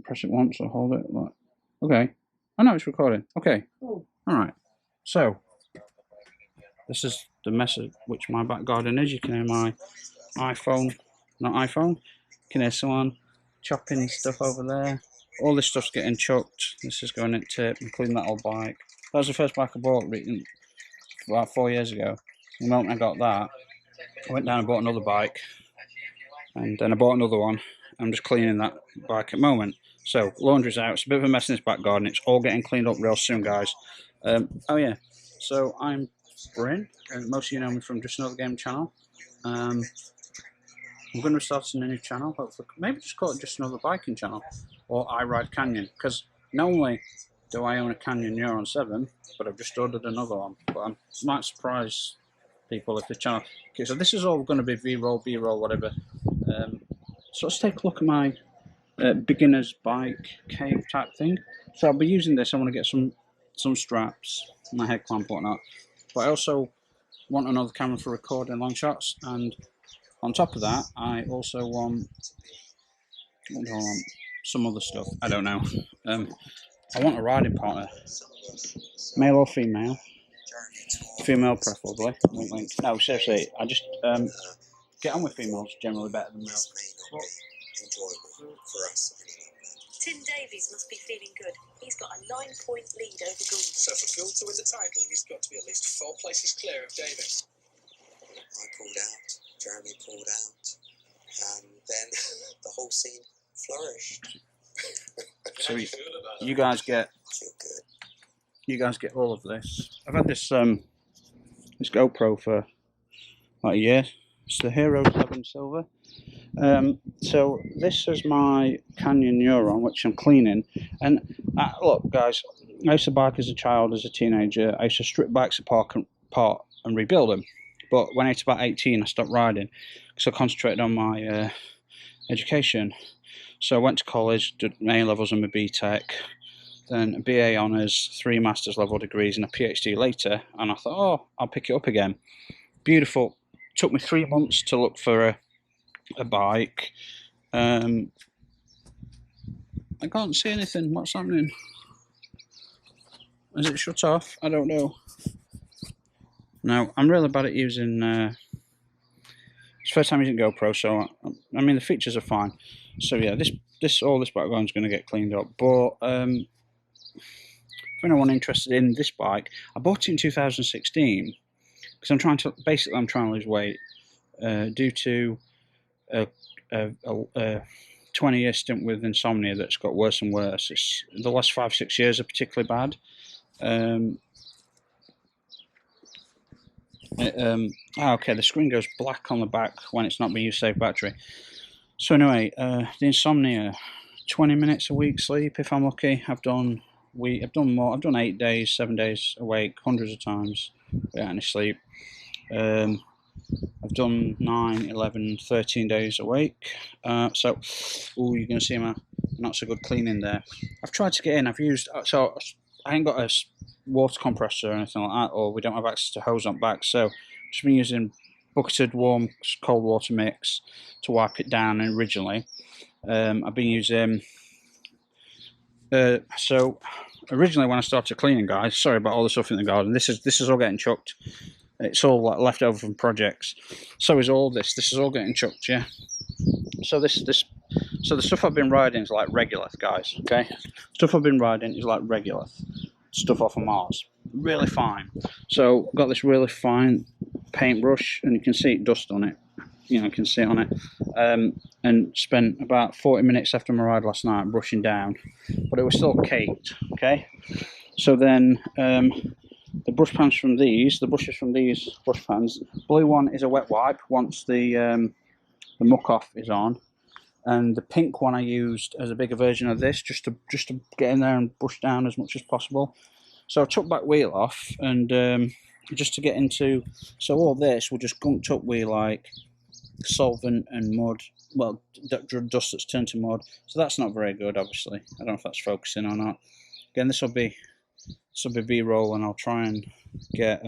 press it once or hold it. Like, okay. I know it's recording. Okay. All right. So this is the mess of which my back garden is. You can hear my iPhone, not iPhone. You can hear someone chopping stuff over there. All this stuff's getting chucked. This is going into tip, including that old bike. That was the first bike I bought about 4 years ago. The moment I got that, I went down and bought another bike, and then I bought another one. I'm just cleaning that bike at the moment. So laundry's out. It's a bit of a mess in this back garden. It's all getting cleaned up real soon, guys. Oh yeah. So I'm Bryn, and most of you know me from Just Another Game channel. I'm going to be starting a new channel. Hopefully, maybe just call it Just Another Biking channel, or I Ride Canyon. Because not only do I own a Canyon Neuron 7, but I've just ordered another one. But I might surprise people if the channel. Okay, so this is all going to be V-roll, B-roll, whatever. So let's take a look at my beginner's bike cave type thing. So I'll be using this. I want to get some straps, my head clamp, whatnot. But I also want another camera for recording long shots, and on top of that, I also want, what do I want? Some other stuff. I don't know. I want a riding partner, male or female. Female preferably. Wink, wink. No, seriously, I just get on with females generally better than males. Tim Davies must be feeling good. He's got a 9-point lead over Gould. So for Gould to win the title, he's got to be at least 4 places clear of Davies. I pulled out, Jeremy pulled out, and then the whole scene flourished. So you guys get all of this. I've had this this GoPro for like a year. It's the Hero 11 Silver. So this is my Canyon Neuron, which I'm cleaning. And look, guys, I used to bike as a child, as a teenager. I used to strip bikes apart and rebuild them. But when I was about 18, I stopped riding because I concentrated on my education. So I went to college, did my A levels and my BTEC, then a BA honours, 3 master's level degrees, and a PhD later. And I thought, oh, I'll pick it up again. Beautiful. Took me 3 months to look for a bike. I can't see anything. What's happening? Is it shut off? I don't know. No, I'm really bad at using. It's the first time using GoPro, so I mean the features are fine. So yeah, all this background's going to get cleaned up. But for anyone interested in this bike, I bought it in 2016 because I'm trying to lose weight due to a 20-year stint with insomnia that's got worse and worse. It's the last 5-6 years are particularly bad. Okay, the screen goes black on the back when it's not being used safe battery. So anyway, the insomnia, 20 minutes a week sleep if I'm lucky. I've done more. I've done 8 days, 7 days awake, hundreds of times without any sleep. I've done 9, 11, 13 days awake. So, you're going to see my not so good cleaning there. I've tried to get in. I've used, so I ain't got a water compressor or anything like that, or we don't have access to hose on back. So, I've just been using bucketed warm cold water mix to wipe it down. And originally, I've been using. So, originally when I started cleaning, guys, sorry about all the stuff in the garden. This is all getting chucked. It's all like left over from projects. So is all this. This is all getting chucked, yeah. So so the stuff I've been riding is like Regolith, guys. Okay, stuff I've been riding is like Regolith, stuff off of Mars, really fine. So I've got this really fine paintbrush, and you can see it dust on it. You know, you can see it on it. And spent about 40 minutes after my ride last night brushing down, but it was still caked. Okay, so then. The brushes from these brush pans. Blue one is a wet wipe once the muck off is on, and the pink one I used as a bigger version of this, just to get in there and brush down as much as possible. So I took back wheel off, and just to get into, so all this will just gunked up with like solvent and mud, well, dust that's turned to mud. So that's not very good, obviously. I don't know if that's focusing or not. Again, this will be B-roll, and I'll try and get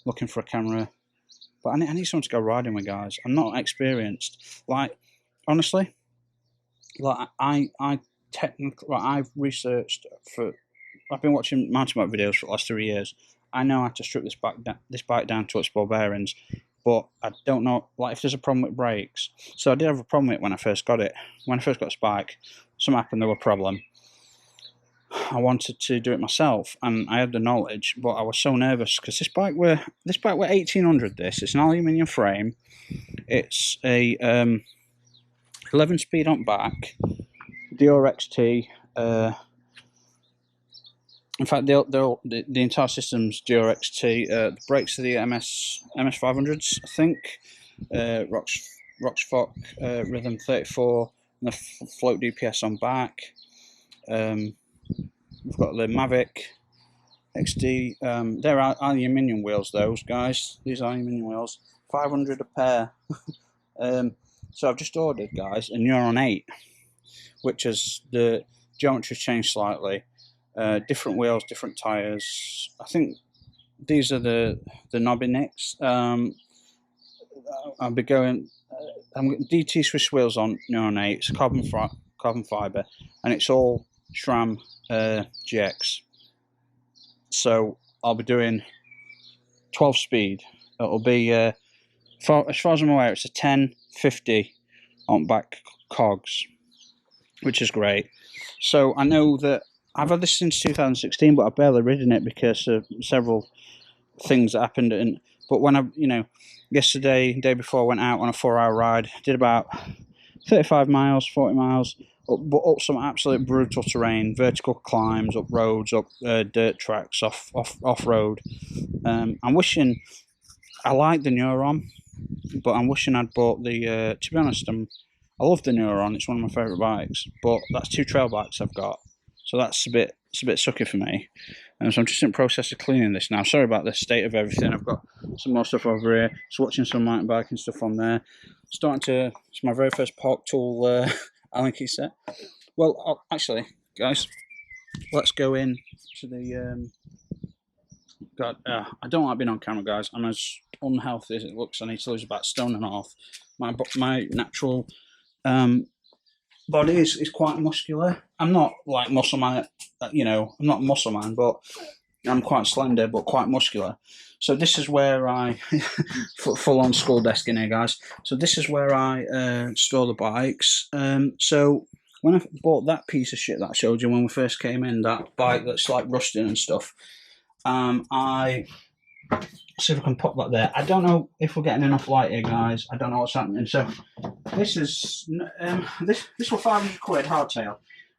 looking for a camera. But I need someone to go riding with, guys. I'm not experienced. Like, honestly, like I technical. Well, I've researched for. I've been watching mountain bike videos for the last 3 years. I know how to strip this bike down to its ball bearings, but I don't know like if there's a problem with brakes. So I did have a problem with it when I first got it. When I first got this bike, something happened. There was a problem. I wanted to do it myself, and I had the knowledge, but I was so nervous because this bike were 1800. It's an aluminium frame. It's a 11-speed on back, DRXT. In fact, the entire system's DRXT. The brakes are the MS 500s, I think. Roxfock Rhythm 34, and the float DPS on back. We've got the Mavic XD. They're aluminium wheels, those guys. These are aluminium wheels, 500 a pair. So I've just ordered, guys, a Neuron 8, which is the geometry changed slightly. Different wheels, different tyres. I think these are the knobby nicks. I'll be going. I'm getting DT Swiss wheels on Neuron 8. It's carbon fibre, and it's all SRAM GX. So I'll be doing 12 speed. It'll be as far as I'm aware, it's a 1050 on back cogs, which is great. So I know that I've had this since 2016, but I've barely ridden it because of several things that happened. But when yesterday, day before, I went out on a 4-hour ride, did about 35 miles, 40 miles, but up some absolute brutal terrain, vertical climbs, up roads, up dirt tracks, off road. I'm wishing I like the Neuron, but I'm wishing I'd bought the. To be honest, I love the Neuron. It's one of my favourite bikes, but that's 2 trail bikes I've got, so it's a bit sucky for me. And so I'm just in the process of cleaning this now. Sorry about the state of everything. I've got some more stuff over here. Just watching some mountain biking stuff on there. It's my very first Park Tool Allen key set. Well, actually, guys, let's go in to the. God, I don't like being on camera, guys. I'm as unhealthy as it looks. I need to lose about 1.5 stone. My natural body is quite muscular. I'm not like muscle man, I'm not muscle man, but I'm quite slender, but quite muscular. So this is where I full on school desk in here, guys. So this is where I store the bikes. So when I bought that piece of shit that I showed you when we first came in, that bike that's like rusting and stuff, I see if I can pop that there. I don't know if we're getting enough light here, guys. I don't know what's happening. So this is this was 500 quid hardtail.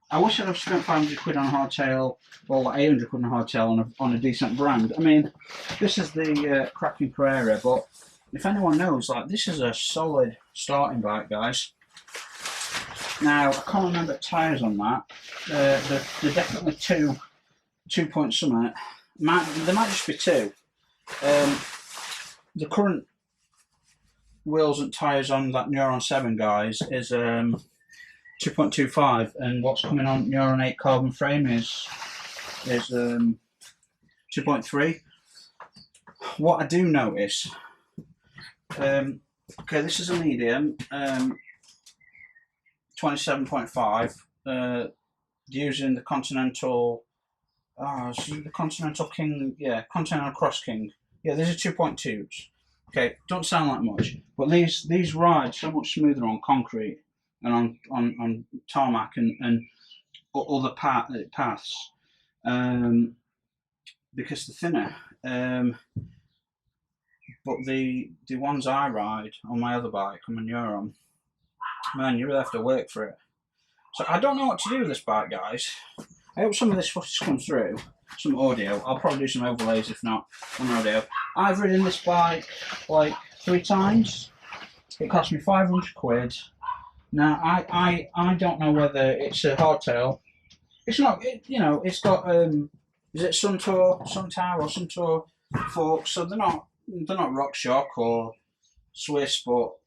I wish I'd have spent 500 quid on a hardtail, or like 800 quid on a hardtail on a decent brand. I mean, this is the Kraken Carrera, but if anyone knows, like, this is a solid starting bike, guys. Now, I can't remember tyres on that. They're definitely 2 point something. There might just be 2. The current wheels and tyres on that Neuron 7, guys, is 2.25, and what's coming on Neuron 8 carbon frame is 2.3. What I do notice, okay, this is a medium, 27.5, using the Continental. The Continental King, Continental Cross King. Yeah, these are 2.2s. Okay, don't sound like much, but these ride so much smoother on concrete and on tarmac and other paths, because they're thinner. But the ones I ride on my other bike, on my Neuron, man, you really have to work for it. So I don't know what to do with this bike, guys. I hope some of this footage comes through, some audio. I'll probably do some overlays if not on audio. I've ridden this bike like 3 times. It cost me 500 quid. Now I don't know whether it's a hardtail. It's not. It's got is it Suntour or Suntour forks? So they're not RockShox or Swiss, but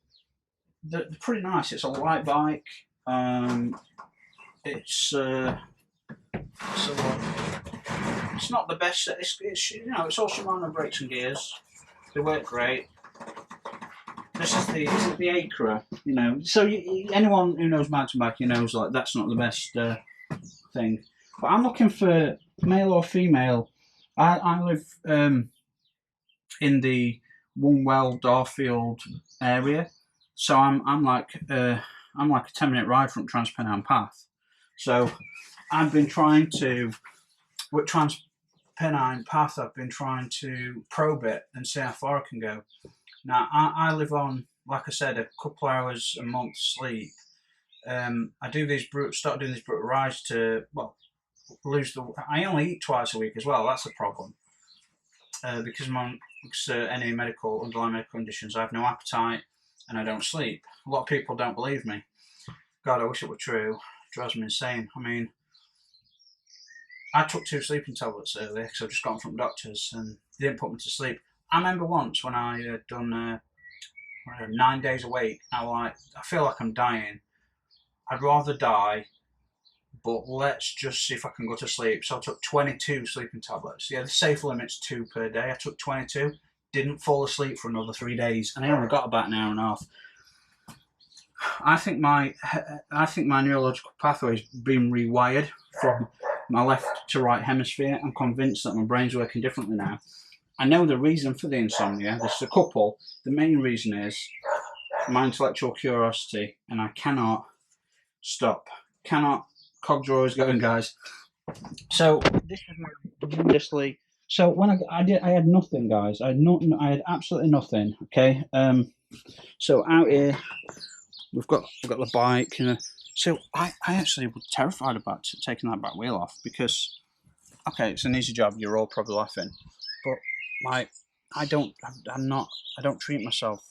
they're pretty nice. It's a light bike. It's not the best. It's all Shimano brakes and gears. They work great. This is the Acra, So anyone who knows mountain biking knows like that's not the best thing. But I'm looking for male or female. I live in the Woolwell Darfield area, so I'm like a 10-minute ride from Transpennine Path. So I've been trying to, with Transpennine Path, I've been trying to probe it and see how far I can go. Now I live on, like I said, a couple hours a month sleep. I do these start doing these brutal rides to, well, lose the. I only eat twice a week as well. That's a problem. Because any underlying medical conditions, I have no appetite and I don't sleep. A lot of people don't believe me. God, I wish it were true. It drives me insane. I mean, I took 2 sleeping tablets earlier because I've just got them from doctors and they didn't put me to sleep. I remember once when I had done 9 days awake, I feel like I'm dying. I'd rather die, but let's just see if I can go to sleep. So I took 22 sleeping tablets. Yeah, the safe limit's 2 per day. I took 22, didn't fall asleep for another 3 days, and I only got about an hour and a half. I think my neurological pathway's been rewired from my left to right hemisphere. I'm convinced that my brain's working differently now. I know the reason for the insomnia. There's a couple. The main reason is my intellectual curiosity, and I cannot stop. Cogs are always going, guys. So this was my tremendously. So when I had nothing, guys. I had absolutely nothing. Okay. So out here, we've got the bike, so I actually was terrified about taking that back wheel off because, okay, it's an easy job. You're all probably laughing, but I don't treat myself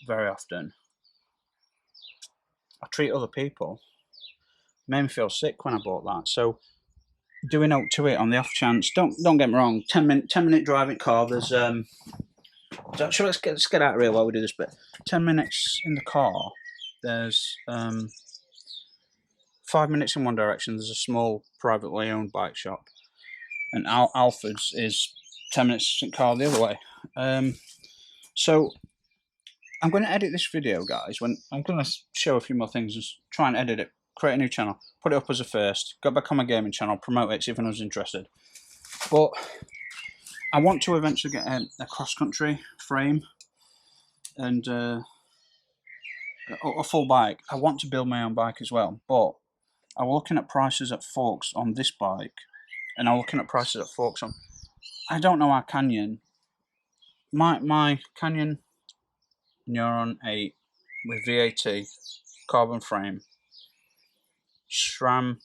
very often. I treat other people. It made me feel sick when I bought that. So doing out to it on the off chance. Don't get me wrong. 10-minute driving car. There's So let's get out of here while we do this bit. 10 minutes in the car. There's 5 minutes in one direction. There's a small privately owned bike shop, and Alfred's is 10 minutes in the car the other way. So I'm going to edit this video, guys. When I'm going to show a few more things, just try and edit it, create a new channel, put it up as a first, go back on my gaming channel, promote it, see if anyone's interested. But I want to eventually get a cross-country frame and a full bike. I want to build my own bike as well, but I was looking at prices at Forks on this bike, and I was looking at prices at Forks on. I don't know our Canyon. My Canyon Neuron 8 with VAT, carbon frame, SRAM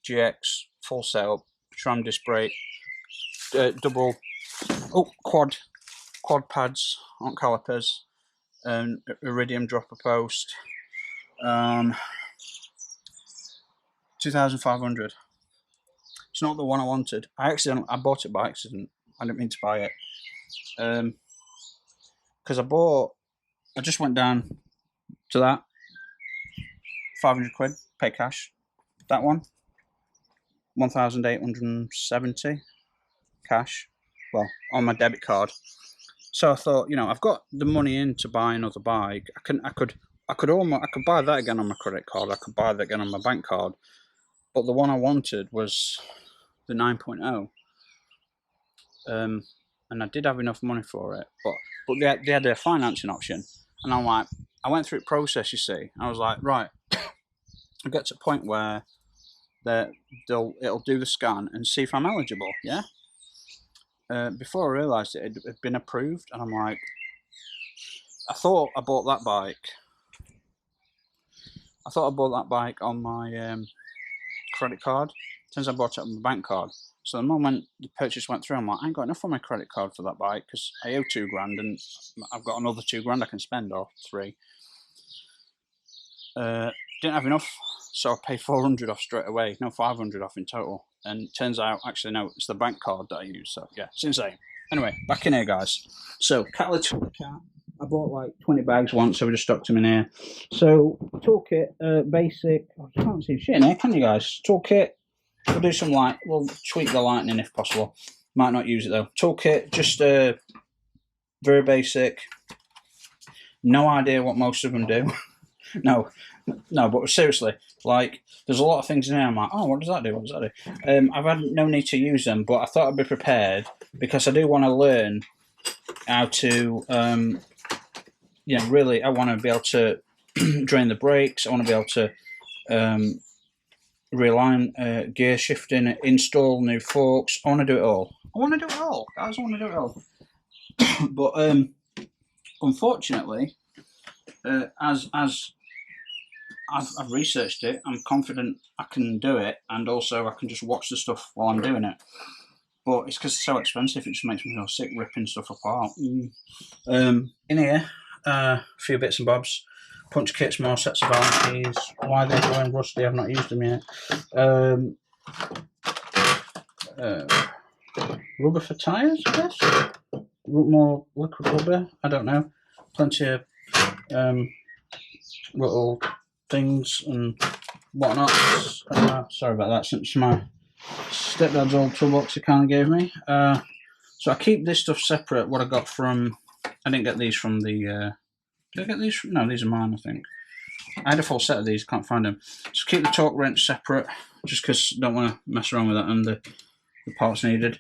GX full setup, SRAM disc brake, double quad pads on calipers, iridium dropper post, 2,500. It's not the one I wanted. I bought it by accident. I didn't mean to buy it. Because I just went down to that. 500 quid, pay cash. That one, 1,870 cash. Well, on my debit card. So I thought, I've got the money in to buy another bike. I could buy that again on my credit card. I could buy that again on my bank card. But the one I wanted was the 9.0. And I did have enough money for it, but they had a financing option, and I'm like, I went through the process. You see, I was like, right, I get to a point where it'll do the scan and see if I'm eligible. Yeah. Before I realised it had been approved, and I'm like, I thought I bought that bike. On my credit card. Turns out I bought it on my bank card. So the moment the purchase went through, I'm like, I ain't got enough on my credit card for that bike because I owe £2,000 and I've got another £2,000 I can spend, or 3. Didn't have enough, so I paid 400 off straight away. No, 500 off in total. And it turns out, actually, no, it's the bank card that I use. So yeah, it's insane. Anyway, back in here, guys. So catalytic cat. I bought like 20 bags once, so we just stocked them in here. So toolkit, basic. Oh, you can't see shit in here, can you guys? Toolkit. We'll do some light. We'll tweak the lightning if possible. Might not use it though. Toolkit, just very basic. No idea what most of them do. No, No, but seriously, like, there's a lot of things in there. I'm like, oh, what does that do? What does that do? I've had no need to use them, but I thought I'd be prepared because I do want to learn how to, really, I want to be able to drain the brakes. I want to be able to realign gear shifting, install new forks. I want to do it all. I want to do it all, guys. I want to do it all. But unfortunately, as I've researched it, I'm confident I can do it, and also I can just watch the stuff while I'm doing it. But it's because it's so expensive, it just makes me feel sick ripping stuff apart. In here, a few bits and bobs. Punch kits, more sets of Allen keys. Why they're going rusty, I've not used them yet. Rubber for tyres, I guess? More liquid rubber, I don't know. Plenty of little things and whatnot. Sorry about that, since my stepdad's old toolbox he kind of gave me. So I keep this stuff separate. What I got from, I didn't get these from the. Did I get these from? No, these are mine, I think. I had a full set of these, can't find them. So keep the torque wrench separate, just because I don't want to mess around with that and the parts needed.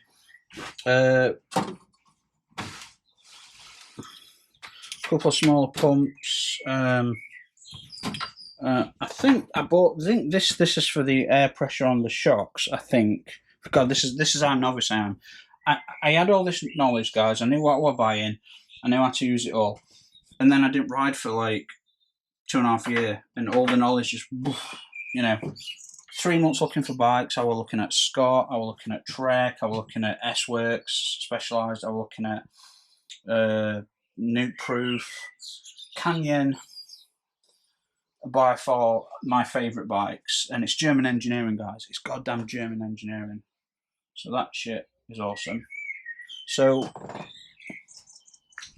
Couple of smaller pumps. I think I bought. I think this is for the air pressure on the shocks. I think. God, this is how novice I am. I had all this knowledge, guys. I knew what I was buying. I knew how to use it all, and then I didn't ride for like 2.5 years, and all the knowledge just, 3 months looking for bikes. I was looking at Scott. I was looking at Trek. I was looking at S-Works Specialized. I was looking at Nuke Proof, Canyon. By far my favourite bikes, and it's German engineering, guys. It's goddamn German engineering. So that shit is awesome. So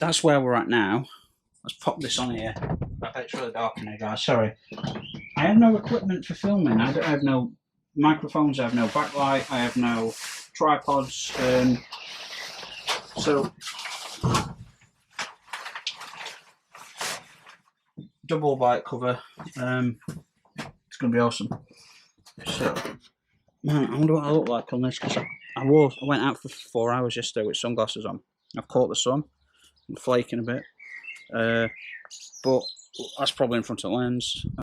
that's where we're at now. Let's pop this on here. I bet it's really dark in here, guys. Sorry. I have no equipment for filming. I have no microphones. I have no backlight. I have no tripods. So double bike cover. It's going to be awesome. So, man, I wonder what I look like on this, because I went out for 4 hours yesterday with sunglasses on. I've caught the sun. I'm flaking a bit. But that's probably in front of the lens.